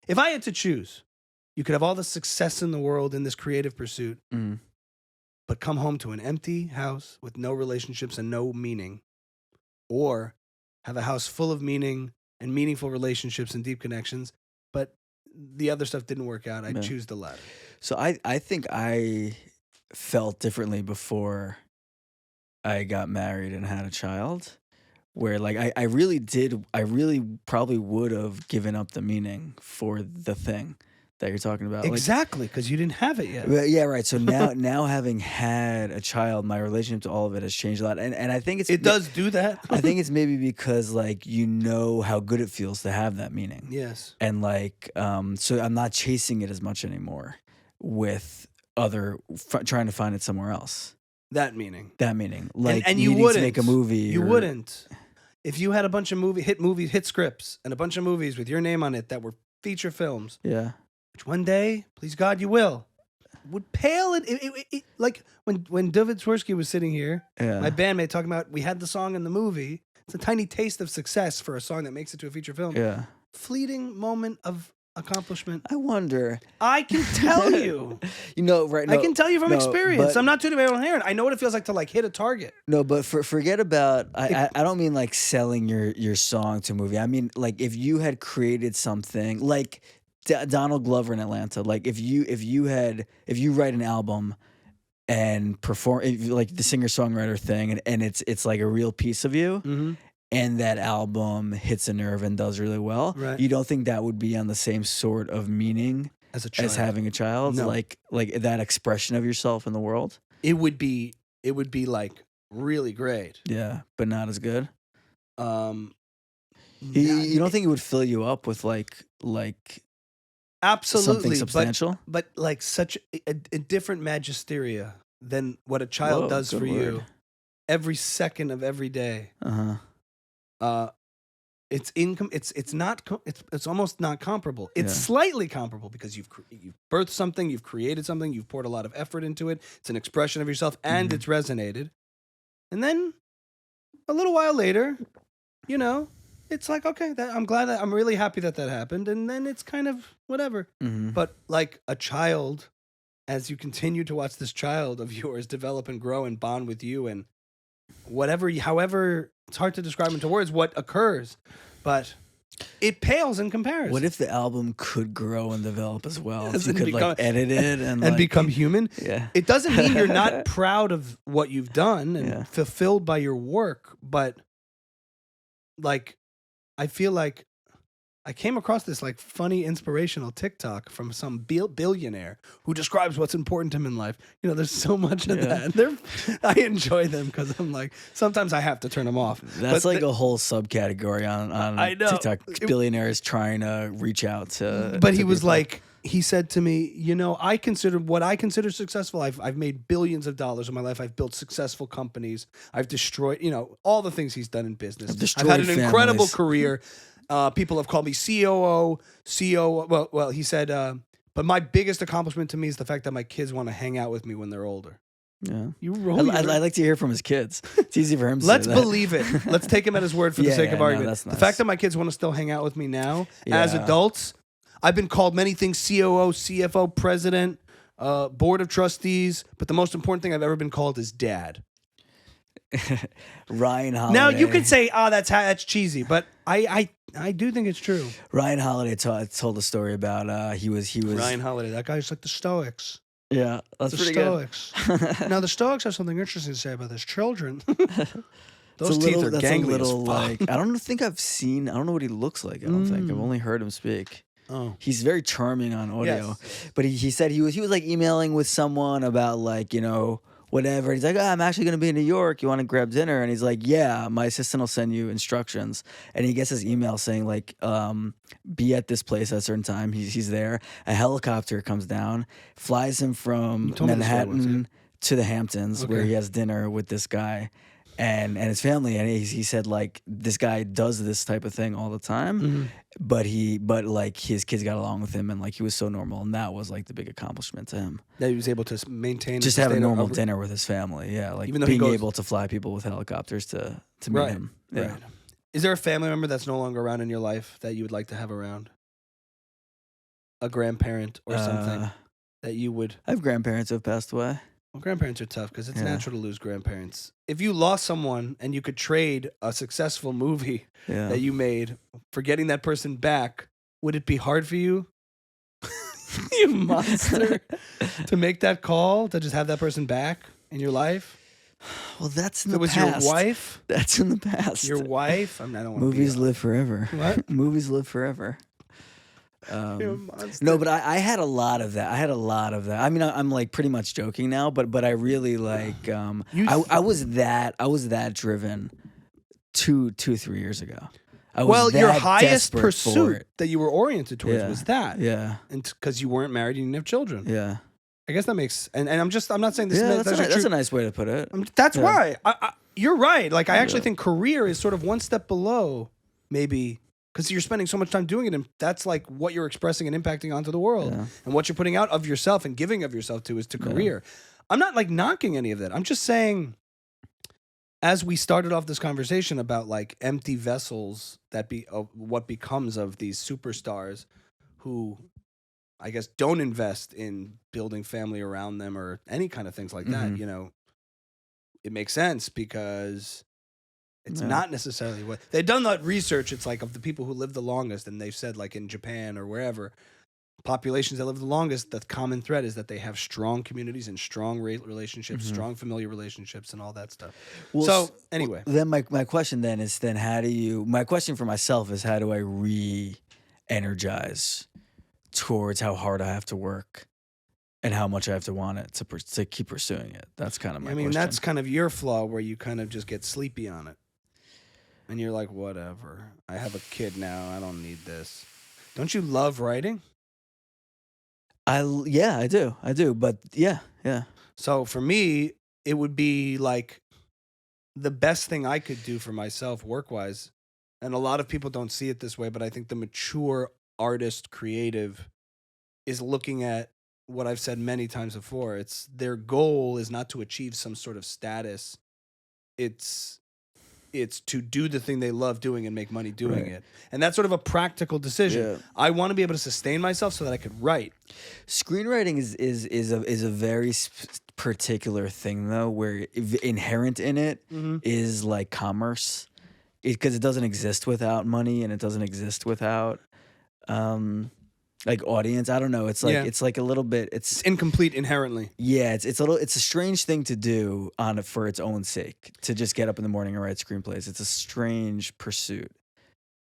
if I had to choose, you could have all the success in the world in this creative pursuit, but come home to an empty house with no relationships and no meaning, or have a house full of meaning and meaningful relationships and deep connections, but the other stuff didn't work out. I'd choose the latter. So I think I felt differently before I got married and had a child, where like I really probably would have given up the meaning for the thing that you're talking about. Exactly, because you didn't have it yet. Yeah, right. So now having had a child, my relationship to all of it has changed a lot. And I think it does do that. I think it's maybe because like you know how good it feels to have that meaning. Yes. And like so I'm not chasing it as much anymore with trying to find it somewhere else. That meaning. Like and you needing wouldn't to make a movie. You wouldn't. If you had a bunch of hit scripts and a bunch of movies with your name on it that were feature films. Yeah. Which one day, please God, you will. Would pale like when David Swirsky was sitting here, my bandmate talking about we had the song in the movie. It's a tiny taste of success for a song that makes it to a feature film. Yeah. Fleeting moment of accomplishment. I wonder. I can tell you. Right? No, I can tell you from experience. I'm not too debating on here. I know what it feels like to like hit a target. No, but forget about. I don't mean like selling your song to a movie. I mean like if you had created something like Donald Glover in Atlanta. Like if you write an album and perform like the singer-songwriter thing, and it's like a real piece of you. And that album hits a nerve and does really well, right. You don't think that would be on the same sort of meaning as having a child? No. Like that expression of yourself in the world? It would be like really great. Yeah, but not as good. You don't think it would fill you up with like absolutely something substantial? But like such a different magisteria than what a child does for you every second of every day. It's almost not comparable. It's slightly comparable because you've birthed something, you've created something, you've poured a lot of effort into it. It's an expression of yourself, and it's resonated. And then a little while later, it's like, okay, I'm really happy that happened. And then it's kind of whatever. But like a child, as you continue to watch this child of yours develop and grow and bond with you, and however. It's hard to describe into words what occurs, but it pales in comparison. What if the album could grow and develop as well? If you could like edit it and become human? Yeah. It doesn't mean you're not proud of what you've done and fulfilled by your work, but like I feel like I came across this like funny inspirational TikTok from some billionaire who describes what's important to him in life. There's so much of that. I enjoy them because I'm like, sometimes I have to turn them off. That's like a whole subcategory on I know. TikTok. Billionaires trying to reach out to. But he was like, he said to me, I consider what I consider successful. I've made billions of dollars in my life. I've built successful companies. I've destroyed, all the things he's done in business. I've had an incredible career. People have called me COO. Well, he said, but my biggest accomplishment to me is the fact that my kids want to hang out with me when they're older. Yeah. I'd like to hear from his kids. It's easy for him to Let's say that. believe it. Let's take him at his word for the sake of argument. That's nice. The fact that my kids want to still hang out with me now as adults, I've been called many things: COO, CFO, president, board of trustees, but the most important thing I've ever been called is dad. Ryan Holiday. Now you could say, that's cheesy, but I do think it's true. Ryan Holiday told a story about he was Ryan Holiday. That guy's like the Stoics. Yeah, that's pretty Stoics. Now the Stoics have something interesting to say about his children. Those teeth are gangly as fuck. I don't know what he looks like. I don't think. I've only heard him speak. Oh. He's very charming on audio. Yes. But he said he was like emailing with someone about like, whatever. He's like, I'm actually going to be in New York. You want to grab dinner? And he's like, yeah, my assistant will send you instructions. And he gets his email saying like, be at this place at a certain time. He's there. A helicopter comes down, flies him from Manhattan to the Hamptons, where he has dinner with this guy and his family. And he said like, this guy does this type of thing all the time, but like his kids got along with him and like he was so normal. And that was like the big accomplishment to him. That he was able to maintain just have a normal dinner with his family. Yeah. Like even being able to fly people with helicopters to meet him. Yeah. Right. Is there a family member that's no longer around in your life that you would like to have around? a grandparent or something that you would? I have grandparents who have passed away. Well, grandparents are tough because it's Yeah. natural to lose grandparents. If you lost someone and you could trade a successful movie Yeah. that you made for getting that person back, would it be hard for you, you monster, to make that call to just have that person back in your life? Well, that's in If it the was past. your wife, That's in the past. your wife. I mean, I don't want Movies live forever. What? Movies live forever. You're a monster. No, but I had a lot of that. I mean, I'm like pretty much joking now, but I really like. I was that driven 3 years ago. I was Well, your that highest desperate for pursuit it. that you were oriented towards Yeah. was that, Yeah, and because you weren't married, and you didn't have children. yeah, I guess that makes. And I'm not saying this. yeah. That's That's true. a nice way to put it. That's Yeah. why you're right. Like I actually Yeah. think career is sort of one step below, maybe because you're spending so much time doing it, and that's like what you're expressing and impacting onto the world, Yeah. and what you're putting out of yourself and giving of yourself to is to career. I'm not like knocking any of that. I'm just saying, as we started off this conversation about like empty vessels that be what becomes of these superstars who I guess don't invest in building family around them or any kind of things like that, Mhm. you know, it makes sense because it's Yeah. not necessarily what they've done that research. It's like of the people who live the longest, and they've said like in Japan or wherever, populations that live the longest, the common thread is that they have strong communities and strong relationships, Mhm. strong familiar relationships, and all that stuff. Well, So anyway, then my question then is how do you? My question for myself is how do I re-energize towards how hard I have to work and how much I have to want it to keep pursuing it. That's kind of my I mean, question. that's kind of your flaw where you kind of just get sleepy on it. And you're like, whatever. I have a kid now. I don't need this. Don't you love writing? I do. But yeah. So for me, it would be like the best thing I could do for myself work-wise. And a lot of people don't see it this way, but I think the mature artist creative is looking at what I've said many times before. It's their goal is not to achieve some sort of status. It's to do the thing they love doing and make money doing Right. it. And that's sort of a practical decision. Yeah. I want to be able to sustain myself so that I could write. Screenwriting is a very particular thing though, where inherent in it is like commerce, because it doesn't exist without money and it doesn't exist without like audience. I don't know. It's like Yeah. it's like a little bit. It's incomplete inherently. Yeah, it's a strange thing to do for its own sake, to just get up in the morning and write screenplays. It's a strange pursuit.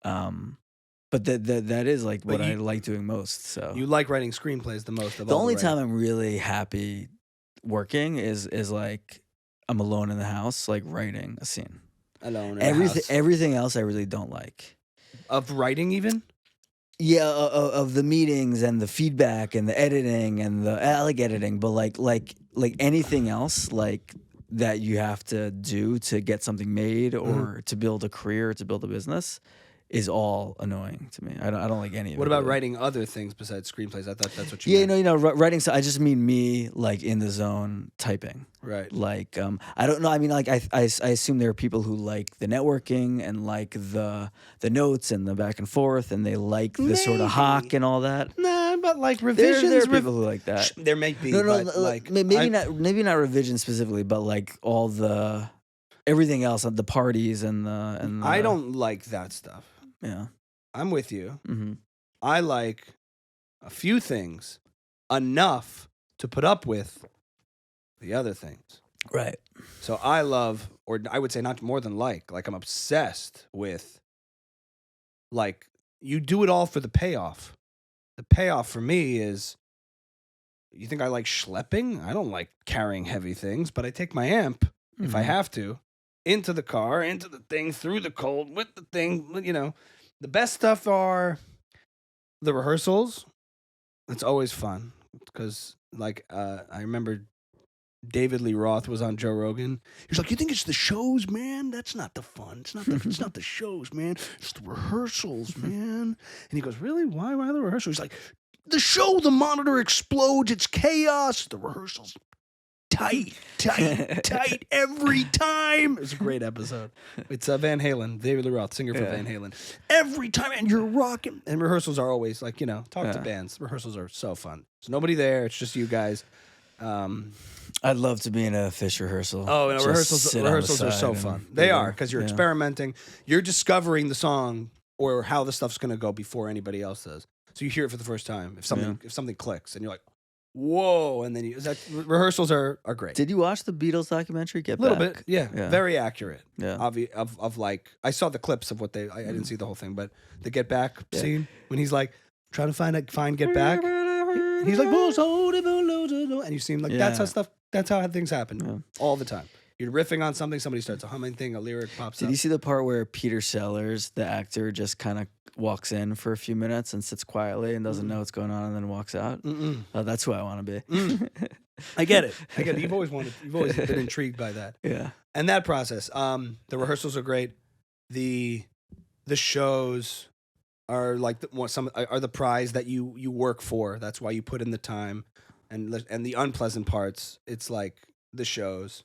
But that is like But what I you- like doing most. So You like writing screenplays the most of the all. only writing. time I'm really happy working is like I'm alone in the house, like writing a scene. alone in the house. Everything else I really don't like. Of writing even? Yeah, of the meetings and the feedback and the editing and I like editing, but like anything else like that you have to do to get something made or to build a career, to build a business, is all annoying to me. I don't like any of it. What about really. writing other things besides screenplays? I thought that's what you Yeah, meant. writing. So I just mean me, like in the zone typing. Right. Like, I don't know. I mean, like, I assume there are people who like the networking and like the notes and the back and forth, and they like the sort of hock Maybe. and all that. Nah, but like There revisions. are people who like that. There may be. No, but like maybe I- maybe not revision specifically, but like all the everything else, the parties and the. I don't like that stuff. Yeah. I'm with you. Mm-hmm. I like a few things enough to put up with the other things. Right. So I love, or I would say not more than like I'm obsessed with, like, you do it all for the payoff. The payoff for me is, you think I like schlepping? I don't like carrying heavy things, but I take my amp, if I Mhm. have to, into the car, into the thing, through the cold, with the thing, you know. The best stuff are the rehearsals. It's always fun because, like, I remember David Lee Roth was on Joe Rogan. He's like, "You think it's the shows, man? That's not the fun. It's not the shows, man. It's the rehearsals, man." And he goes, "Really? Why the rehearsals?" He's like, "The show, the monitor explodes. It's chaos. The rehearsals, tight every time. It's a great episode. It's Van Halen, David Lee Roth, singer for Van Halen. Every time, and you're rocking. And rehearsals are always like, talk to bands. Rehearsals are so fun. There's nobody there. It's just you guys. I'd love to be in a Phish rehearsal. Oh, and Just rehearsals are so fun. They are, because you're experimenting. You're discovering the song or how the stuff's going to go before anybody else does. So you hear it for the first time. If something clicks, and you're like, whoa, and then rehearsals are great. Did you watch the Beatles documentary? Get a little Back? bit, yeah. Very accurate. Yeah. Of like, I saw the clips of what I didn't see the whole thing, but the Get Back scene when he's like trying to find Get Back. He's like, and you see him like that's how things happen all the time. You're riffing on something, somebody starts a humming thing, a lyric pops up. Did you see the part where Peter Sellers, the actor, just kind of walks in for a few minutes and sits quietly and doesn't know what's going on and then walks out? That's who I want to be. I get it. You've always been intrigued by that. Yeah. And that process. The rehearsals are great. The shows are like the prize that you work for. That's why you put in the time, and the unpleasant parts. It's like the shows.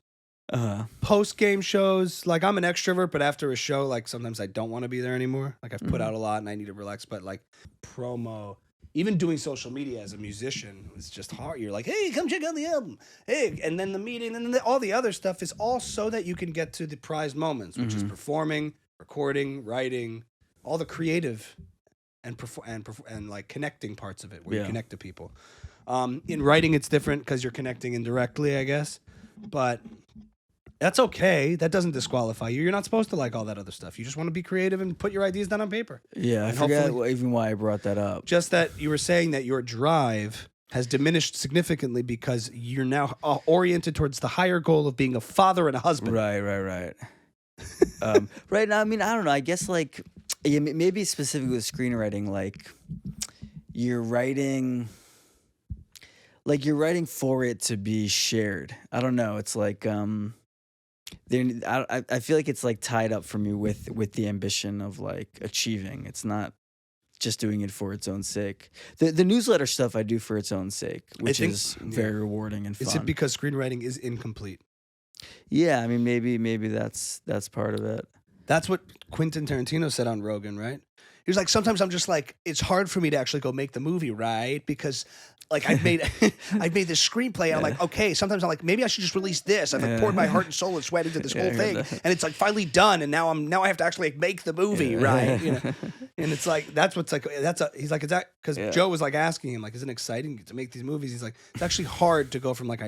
Post game shows, like I'm an extrovert, but after a show, like sometimes I don't want to be there anymore. Like I've put out a lot and I need to relax. But like promo, even doing social media as a musician, it's just hard. You're like, hey, come check out the album. Hey, and then the meeting, and then all the other stuff is all so that you can get to the prized moments, which is performing, recording, writing, all the creative and like connecting parts of it, where you connect to people. In writing, it's different because you're connecting indirectly, I guess, but. That's okay. That doesn't disqualify you. You're not supposed to like all that other stuff. You just want to be creative and put your ideas down on paper. Yeah, I forget even why I brought that up. Just that you were saying that your drive has diminished significantly because you're now oriented towards the higher goal of being a father and a husband. Right. Right now, I mean, I don't know. I guess like maybe specifically with screenwriting, like you're writing for it to be shared. I don't know. It's like I feel like it's like tied up for me with the ambition of like achieving. It's not just doing it for its own sake. The newsletter stuff I do for its own sake, which is very rewarding and fun. Is it because screenwriting is incomplete? Yeah, I mean maybe that's part of it. That's what Quentin Tarantino said on Rogan, right? He was like, sometimes I'm just like, it's hard for me to actually go make the movie, right? Because like I've made this screenplay. And I'm like, okay, sometimes I'm like, maybe I should just release this. I've like poured my heart and soul and sweat into this whole thing. And it's like finally done. And now I have to actually like make the movie, right? And it's like, he's like, is that, because Joe was like asking him, like, isn't it exciting to make these movies? He's like, it's actually hard to go from like,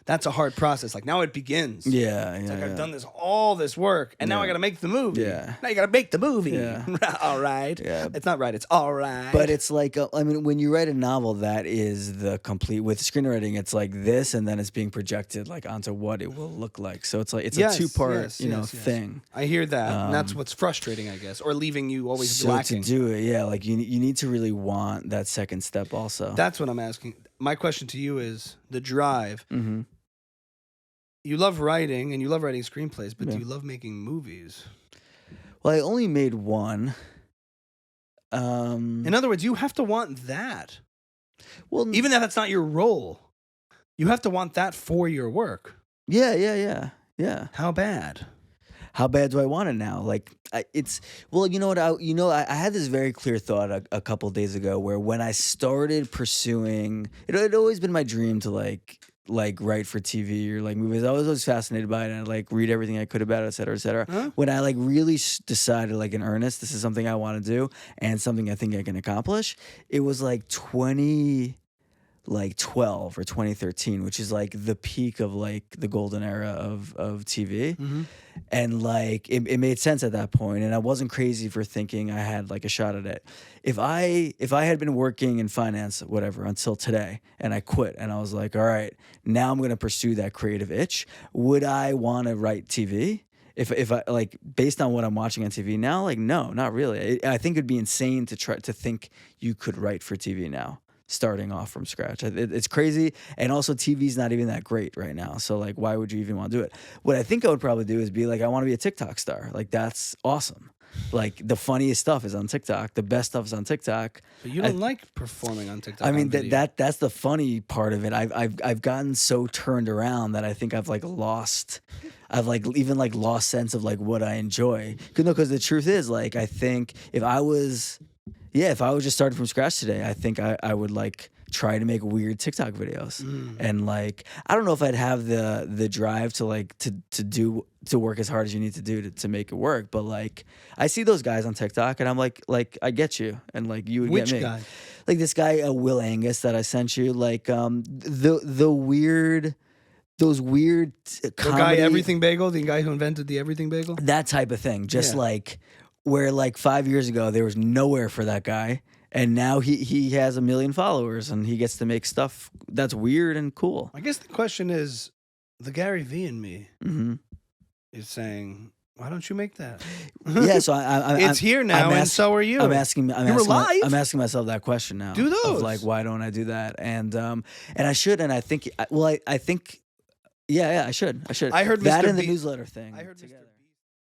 that's a hard process. Like now it begins. I've done all this work, and now I got to make the movie. Yeah. Now you got to make the movie. Yeah. All right. Yeah. It's not right. It's all right. But it's like, I mean, when you write a novel, that is the complete. With screenwriting, it's like this, and then it's being projected like onto what it will look like. So it's like it's a 2-part, thing. I hear that, and that's what's frustrating, I guess, or leaving you always lacking. To do it, like you need to really want that second step also. That's what I'm asking. My question to you is the drive. Mm-hmm. You love writing and you love writing screenplays, but do you love making movies? Well, I only made one. In other words, you have to want that. Well, even if that's not your role, you have to want that for your work. Yeah. How bad? How bad do I want it now? Like I had this very clear thought a couple days ago where when I started pursuing, it had always been my dream to like write for TV or like movies. I was always fascinated by it, and I'd like read everything I could about it, et cetera, et cetera. Huh? When I like really decided like in earnest, this is something I want to do and something I think I can accomplish, it was like 2012 or 2013, which is like the peak of like the golden era of TV. Mm-hmm. And like it made sense at that point, and I wasn't crazy for thinking I had like a shot at it. If I had been working in finance, whatever, until today, and I quit, and I was like, all right, now I'm going to pursue that creative itch, would I want to write TV? If I like based on what I'm watching on TV now, like no, not really. I think it'd be insane to try to think you could write for TV now. starting off from scratch. It's crazy, and also TV's not even that great right now. So like, why would you even want to do it? What I think I would probably do is be like, I want to be a TikTok star. Like that's awesome. Like the funniest stuff is on TikTok. The best stuff is on TikTok. But you don't like performing on TikTok. I mean on video. that's the funny part of it. I've gotten so turned around that I think I've lost sense of like what I enjoy. Because the truth is, like, I think if I was just starting from scratch today, I think I would like try to make weird TikTok videos. And like, I don't know if I'd have the drive to like to work as hard as you need to do to make it work. But like, I see those guys on TikTok and I'm like I get you. And like, you would Which get me. guy? Like this guy, Will Angus that I sent you, like the weird, those weird The comedy, guy Everything Bagel, the guy who invented the Everything Bagel. that type of thing. Just Yeah. like where like 5 years ago there was nowhere for that guy, and now he has 1 million followers and he gets to make stuff that's weird and cool. I guess the question is, the Gary V in me Hmm is saying, why don't you make that? Yeah, so It's here now, and so are you. I'm asking myself that question now. Do those. Of like, why don't I do that? And I should, and I think, I think, yeah, I should. I heard that Mr. and the B- newsletter thing I heard Mr. together.